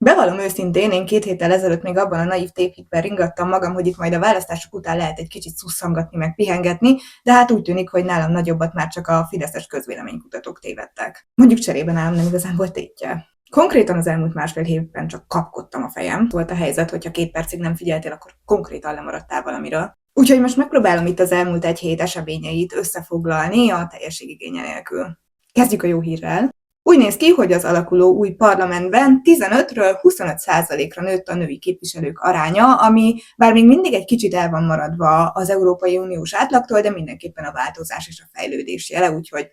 Bevallom őszintén, én 2 héttel ezelőtt még abban a naív tévhitben ringattam magam, hogy itt majd a választások után lehet egy kicsit szusszangatni, meg pihengetni, de hát úgy tűnik, hogy nálam nagyobbat már csak a fideszes közvéleménykutatók tévedtek. Mondjuk cserében nálam nem igazán volt tétje. Konkrétan az elmúlt másfél évben csak kapkodtam a fejem. Volt a helyzet, hogyha 2 percig nem figyeltél, akkor konkrétan lemaradtál valamiről. Úgyhogy most megpróbálom itt az elmúlt 1 hét eseményeit összefoglalni a teljességigénye nélkül. Kezdjük a jó hírrel. Úgy néz ki, hogy az alakuló új parlamentben 15-ről 25%-ra nőtt a női képviselők aránya, ami bár még mindig egy kicsit el van maradva az Európai Uniós átlagtól, de mindenképpen a változás és a fejlődés jele, úgyhogy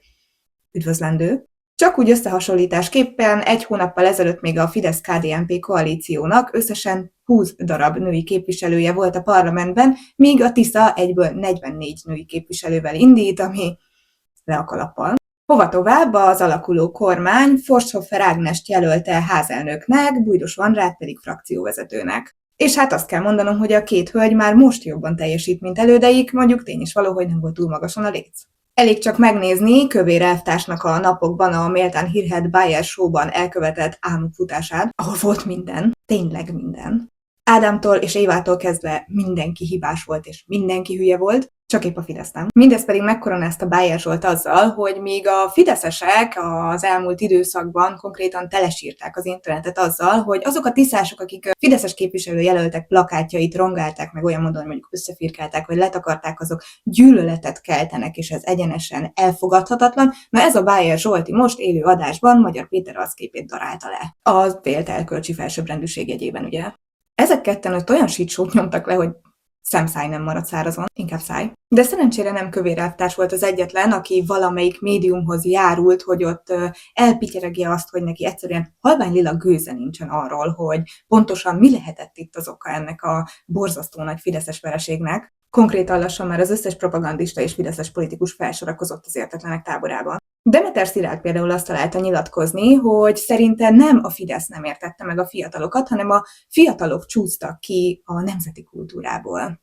üdvözlendő. Csak úgy összehasonlításképpen 1 hónappal ezelőtt még a Fidesz-KDNP koalíciónak összesen 20 darab női képviselője volt a parlamentben, míg a Tisza egyből 44 női képviselővel indít, ami le a kalappal. Hova tovább, az alakuló kormány Forsthoffer Ágnest jelölte házelnöknek, Bújdos Vandrát pedig frakcióvezetőnek. És hát azt kell mondanom, hogy a 2 hölgy már most jobban teljesít, mint elődeik, mondjuk tény is való, hogy nem volt túl magasan a léc. Elég csak megnézni Kövér elvtársnak a napokban a méltán hírhedt Bayer Show-ban elkövetett álmokfutását, ahol volt minden, tényleg minden. Ádámtól és Évától kezdve mindenki hibás volt és mindenki hülye volt, csak épp a Fidesz nem. Mindez pedig megkoronázta Bayer Zsolt azzal, hogy míg a fideszesek az elmúlt időszakban konkrétan telesírták az internetet azzal, hogy azok a tisztások, akik fideszes képviselő jelöltek plakátjait rongálták, meg olyan módon, hogy mondjuk összefirkálták, vagy letakarták, azok gyűlöletet keltenek, és ez egyenesen elfogadhatatlan. Na ez a Bayer Zsolti most élő adásban Magyar Péter arcképét darálta le. Az vélt elkölcsi felsőbbrendűség jegyében, ugye? Ezek ketten ott olyan shitshow-t nyomtak le, hogy szemszáj nem maradt szárazon, inkább száj. De szerencsére nem Kövér elvtárs volt az egyetlen, aki valamelyik médiumhoz járult, hogy ott elpityeregje azt, hogy neki egyszerűen halvány lila gőze nincsen arról, hogy pontosan mi lehetett itt az oka ennek a borzasztó nagy fideszes vereségnek. Konkrétan lassan már az összes propagandista és fideszes politikus felsorakozott az értetlenek táborában. Demeter Szilárd például azt találta nyilatkozni, hogy szerinte nem a Fidesz nem értette meg a fiatalokat, hanem a fiatalok csúsztak ki a nemzeti kultúrából.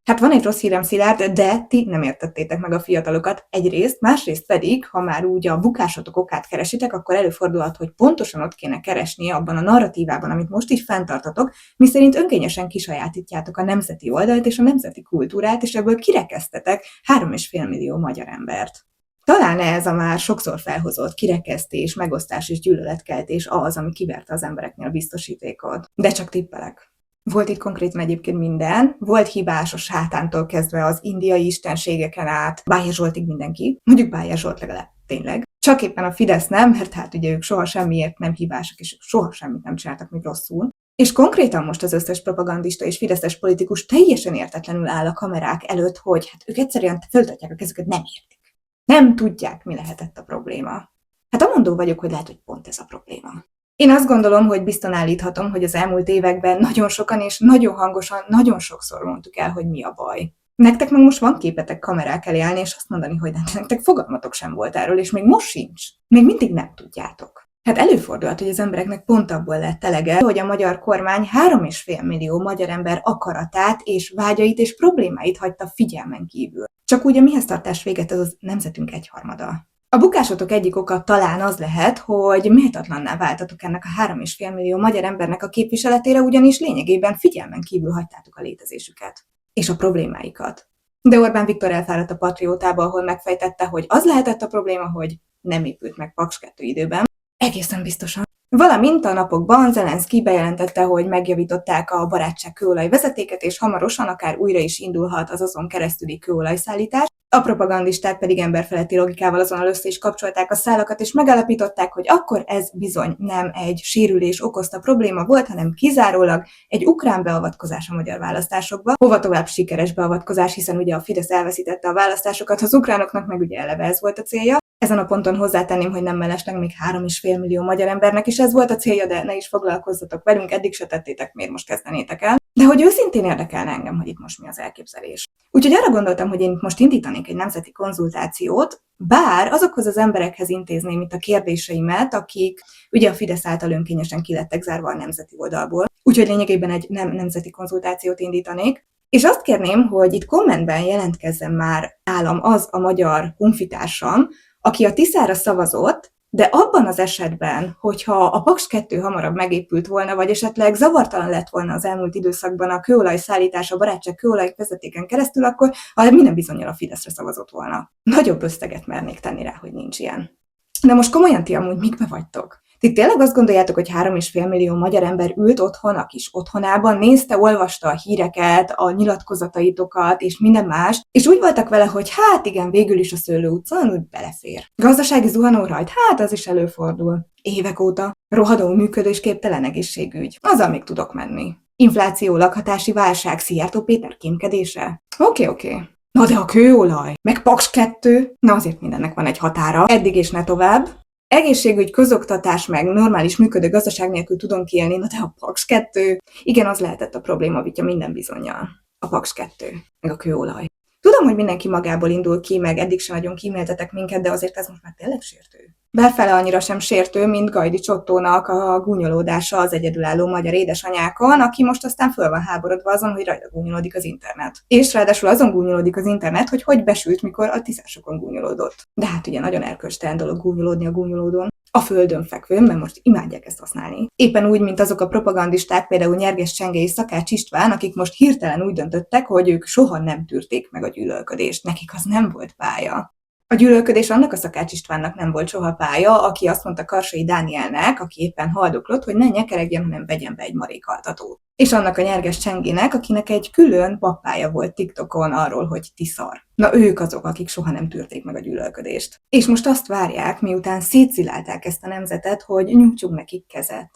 Hát van egy rossz hírem, Szilárd, de ti nem értettétek meg a fiatalokat egyrészt, másrészt pedig, ha már úgy a bukásotok okát keresitek, akkor előfordulhat, hogy pontosan ott kéne keresni abban a narratívában, amit most is fenntartatok, miszerint önkényesen kisajátítjátok a nemzeti oldalt és a nemzeti kultúrát, és ebből kirekesztetek 3,5 millió magyar embert. Talán ez a már sokszor felhozott kirekesztés, megosztás és gyűlöletkeltés az, ami kiverte az embereknél a biztosítékot. De csak tippelek. Volt itt konkrétan egyébként minden, volt hibás a sátántól kezdve az indiai istenségeken át, Bayer Zsoltig mindenki, mondjuk Bayer Zsolt legalább, tényleg. Csak éppen a Fidesz nem, mert hát ugye ők soha semmiért nem hibásak, és soha semmit nem csináltak még rosszul. És konkrétan most az összes propagandista és fideszes politikus teljesen értetlenül áll a kamerák előtt, hogy hát ők egyszerűen föltartják a kezüket, nem értik. Nem tudják, mi lehetett a probléma. Hát amondó vagyok, hogy lehet, hogy pont ez a probléma. Én azt gondolom, hogy bizton állíthatom, hogy az elmúlt években nagyon sokan és nagyon hangosan, nagyon sokszor mondtuk el, hogy mi a baj. Nektek meg most van képetek kamerák elé állni, és azt mondani, hogy nektek fogalmatok sem volt erről, és még most sincs. Még mindig nem tudjátok. Hát előfordulhat, hogy az embereknek pont abból lett elege, hogy a magyar kormány 3,5 millió magyar ember akaratát és vágyait és problémáit hagyta figyelmen kívül. Csak úgy a mihez tartás véget az nemzetünk egyharmada. A bukásotok egyik oka talán az lehet, hogy méltatlanná váltatok ennek a 3,5 millió magyar embernek a képviseletére, ugyanis lényegében figyelmen kívül hagytátok a létezésüket és a problémáikat. De Orbán Viktor elfáradt a Patriótába, ahol megfejtette, hogy az lehetett a probléma, hogy nem épült meg Paks 2 időben. Egészen biztosan. Valamint a napokban Zelenszky bejelentette, hogy megjavították a barátság kőolaj vezetéket, és hamarosan akár újra is indulhat az azon keresztüli kőolajszállítás. A propagandisták pedig emberfeletti logikával azonnal össze is kapcsolták a szálakat, és megállapították, hogy akkor ez bizony nem egy sérülés okozta probléma volt, hanem kizárólag egy ukrán beavatkozás a magyar választásokba. Hova tovább sikeres beavatkozás, hiszen ugye a Fidesz elveszítette a választásokat, az ukránoknak meg ugye eleve ez volt a célja. Ezen a ponton hozzátenném, hogy nem mellesleg még 3,5 millió magyar embernek is ez volt a célja, de ne is foglalkozzatok velünk, eddig se tettétek, miért most kezdenétek el. De hogy őszintén érdekelne engem, hogy itt most mi az elképzelés. Úgyhogy arra gondoltam, hogy én most indítanék egy nemzeti konzultációt, bár azokhoz az emberekhez intézném itt a kérdéseimet, akik ugye a Fidesz által önkényesen kilettek zárva a nemzeti oldalból. Úgyhogy lényegében egy nem nemzeti konzultációt indítanék. És azt kérném, hogy itt kommentben jelentkezzen már nálam az a magyar honfitársam, aki a Tiszára szavazott, De abban az esetben, hogyha a Paks 2 hamarabb megépült volna, vagy esetleg zavartalan lett volna az elmúlt időszakban a kőolaj szállítás a barátság kőolaj vezetéken keresztül, akkor minden bizonnyal a Fideszre szavazott volna. Nagyobb összeget mernék tenni rá, hogy nincs ilyen. De most komolyan ti amúgy mikbe vagytok? Ti tényleg azt gondoljátok, hogy 3,5 millió magyar ember ült otthon a kis otthonában, nézte, olvasta a híreket, a nyilatkozataitokat és minden más, és úgy voltak vele, hogy hát igen, végül is a Szőlő utcán úgy belefér. Gazdasági zuhanó rajt, hát az is előfordul. Évek óta. Rohadó működésképtelen egészségügy. Azzal még tudok menni. Infláció, lakhatási válság, Szijjártó Péter kémkedése. Oké. Na de a kőolaj, meg Paks 2, na azért mindennek van egy határa, eddig és ne tovább. Egészségügy, közoktatás, meg normális működő gazdaság nélkül tudunk élni, na de a Paks 2, igen, az lehetett a probléma, vitja minden bizonnyal. A Paks 2, meg a kőolaj. Tudom, hogy mindenki magából indul ki, meg eddig sem nagyon kíméltetek minket, de azért ez most már tényleg sértő. Belfele annyira sem sértő, mint Gajdi Csottónak a gúnyolódása az egyedülálló magyar édesanyákon, aki most aztán föl van háborodva azon, hogy rajta gúnyolódik az internet. És ráadásul azon gúnyolódik az internet, hogy besült, mikor a tiszásokon gúnyolódott. De hát ugye nagyon erkölcstelen dolog gúnyolódni a gúnyolódón. A földön fekvőn, mert most imádják ezt használni. Éppen úgy, mint azok a propagandisták, például Nyerges Csenge és Szakács István, akik most hirtelen úgy döntöttek, hogy ők soha nem tűrték meg a gyűlölködést, nekik az nem volt pálya. A gyűlölködés annak a Szakács Istvánnak nem volt soha pálya, aki azt mondta Karsai Dánielnek, aki éppen haldoklott, hogy ne nyekeregjen, hanem vegyen be egy marékaltatót. És annak a Nyerges Csengének, akinek egy külön pappája volt TikTokon arról, hogy ti szar. Na ők azok, akik soha nem tűrték meg a gyűlölködést. És most azt várják, miután szétszilálták ezt a nemzetet, hogy nyújtsunk nekik kezet.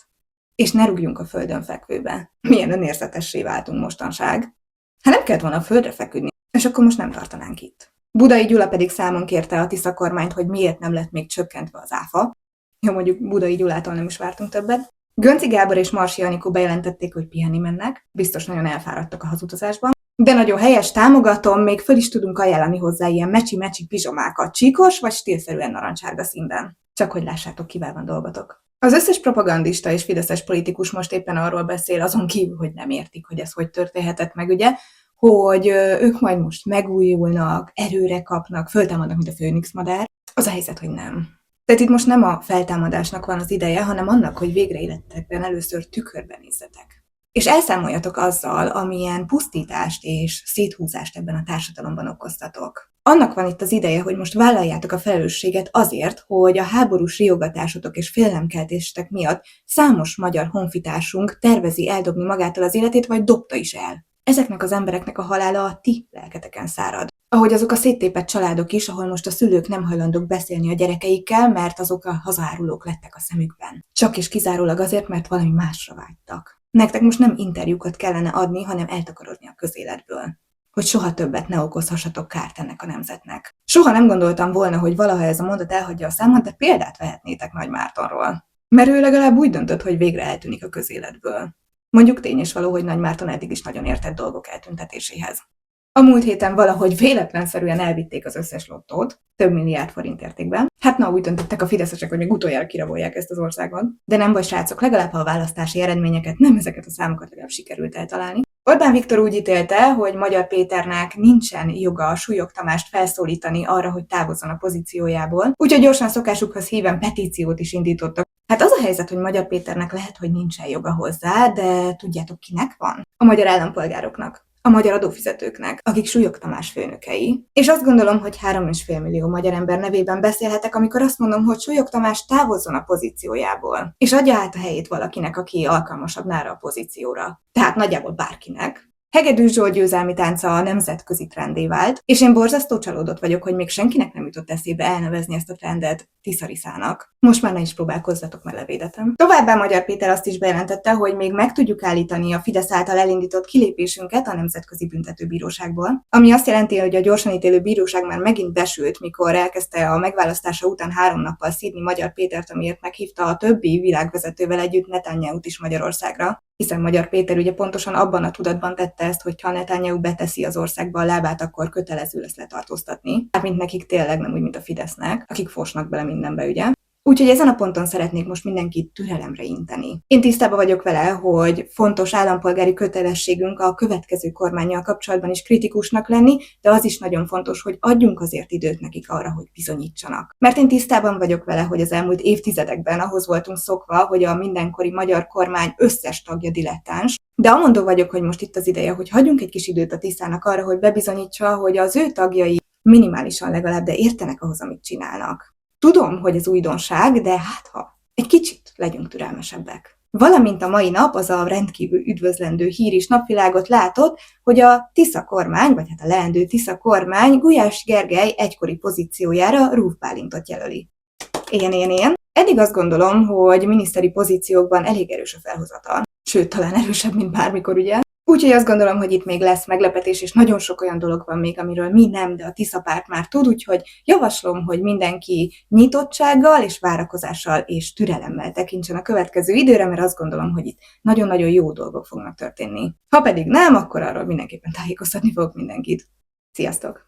És ne rúgjunk a földön fekvőbe. Milyen önérzetessé váltunk mostanság. Hát nem kellett volna a földre feküdni, és akkor most nem tartanánk itt. Budai Gyula pedig számon kérte a Tisza kormányt, hogy miért nem lett még csökkentve az áfa. Jó, mondjuk Budai Gyulától nem is vártunk többet. Gönci Gábor és Marsi Anikó bejelentették, hogy pihenni mennek. Biztos nagyon elfáradtak a hazutazásban. De nagyon helyes, támogatom, még föl is tudunk ajánlani hozzá ilyen mecsi-mecsi pizsomákat, csíkos vagy stílszerűen narancsárga színben. Csak hogy lássátok, kivel van dolgotok. Az összes propagandista és fideszes politikus most éppen arról beszél, azon kívül, hogy nem értik, hogy ez hogy történhetett meg, ugye, hogy ők majd most megújulnak, erőre kapnak, föltámadnak, mint a főnix madár. Az a helyzet, hogy nem. Tehát itt most nem a feltámadásnak van az ideje, hanem annak, hogy végre életekben először tükörben nézzetek. És elszámoljatok azzal, amilyen pusztítást és széthúzást ebben a társadalomban okoztatok. Annak van itt az ideje, hogy most vállaljátok a felelősséget azért, hogy a háborús riogatásotok és félelemkeltéstek miatt számos magyar honfitársunk tervezi eldobni magától az életét, vagy dobta is el. Ezeknek az embereknek a halála a ti lelketeken szárad. Ahogy azok a széttépett családok is, ahol most a szülők nem hajlandók beszélni a gyerekeikkel, mert azok a hazaárulók lettek a szemükben. Csak és kizárólag azért, mert valami másra vágytak. Nektek most nem interjúkat kellene adni, hanem eltakarodni a közéletből. Hogy soha többet ne okozhassatok kárt ennek a nemzetnek. Soha nem gondoltam volna, hogy valaha ez a mondat elhagyja a számot, de példát vehetnétek Nagy Mártonról. Mert ő legalább úgy döntött, hogy végre eltűnik a közéletből. Mondjuk tény és való, hogy Nagy Márton eddig is nagyon értett dolgok eltüntetéséhez. A múlt héten valahogy véletlenszerűen elvitték az összes lottót, több milliárd forint értékben. Hát na, úgy döntöttek a fideszesek, hogy még utoljára kirabolják ezt az országon. De nem baj, srácok, legalább ha a választási eredményeket, nem ezeket a számokat legalább sikerült eltalálni. Orbán Viktor úgy ítélte, hogy Magyar Péternek nincsen joga a Súlyog Tamást felszólítani arra, hogy távozzon a pozíciójából, úgyhogy gyorsan szokásukhoz híven petíciót is indítottak. Hát az a helyzet, hogy Magyar Péternek lehet, hogy nincsen joga hozzá, de tudjátok kinek van? A magyar állampolgároknak. A magyar adófizetőknek, akik Súlyog Tamás főnökei. És azt gondolom, hogy 3,5 millió magyar ember nevében beszélhetek, amikor azt mondom, hogy Súlyog Tamás távozzon a pozíciójából, és adja át a helyét valakinek, aki alkalmasabb nára a pozícióra. Tehát nagyjából bárkinek. Hegedűs Zsolt győzelmi tánca a nemzetközi trendé vált, és én borzasztó csalódott vagyok, hogy még senkinek nem jutott eszébe elnevezni ezt a trendet Tiszariszának. Most már ne is próbálkozzatok, mert levédetem. Továbbá Magyar Péter azt is bejelentette, hogy még meg tudjuk állítani a Fidesz által elindított kilépésünket a Nemzetközi Büntetőbíróságból, ami azt jelenti, hogy a gyorsan ítélő bíróság már megint besült, mikor elkezdte a megválasztása után 3 nappal szídni Magyar Pétert, amiért meghívta a többi világvezetővel együtt Netanyahut is Magyarországra. Hiszen Magyar Péter ugye pontosan abban a tudatban tette ezt, hogy ha Netanyahu beteszi az országba a lábát, akkor kötelező lesz letartóztatni. Hát mint nekik tényleg, nem úgy, mint a Fidesznek, akik fosnak bele mindenbe, ugye? Úgyhogy ezen a ponton szeretnék most mindenkit türelemre inteni. Én tisztában vagyok vele, hogy fontos állampolgári kötelességünk a következő kormánnyal kapcsolatban is kritikusnak lenni, de az is nagyon fontos, hogy adjunk azért időt nekik arra, hogy bizonyítsanak. Mert én tisztában vagyok vele, hogy az elmúlt évtizedekben ahhoz voltunk szokva, hogy a mindenkori magyar kormány összes tagja dilettáns, de amondó vagyok, hogy most itt az ideje, hogy hagyjunk egy kis időt a Tiszának arra, hogy bebizonyítsa, hogy az ő tagjai minimálisan legalább, de értenek ahhoz, amit csinálnak. Tudom, hogy ez újdonság, de hát ha egy kicsit legyünk türelmesebbek. Valamint a mai nap az a rendkívül üdvözlendő hír is napvilágot látott, hogy a Tisza kormány, vagy hát a leendő Tisza kormány Gulyás Gergely egykori pozíciójára Rúf Bálintot jelöli. Én. Eddig azt gondolom, hogy miniszteri pozíciókban elég erős a felhozatal. Sőt, talán erősebb, mint bármikor, ugye? Úgyhogy azt gondolom, hogy itt még lesz meglepetés, és nagyon sok olyan dolog van még, amiről mi nem, de a Tisza párt már tud, úgyhogy javaslom, hogy mindenki nyitottsággal és várakozással és türelemmel tekintsen a következő időre, mert azt gondolom, hogy itt nagyon-nagyon jó dolgok fognak történni. Ha pedig nem, akkor arról mindenképpen tájékoztatni fogok mindenkit. Sziasztok!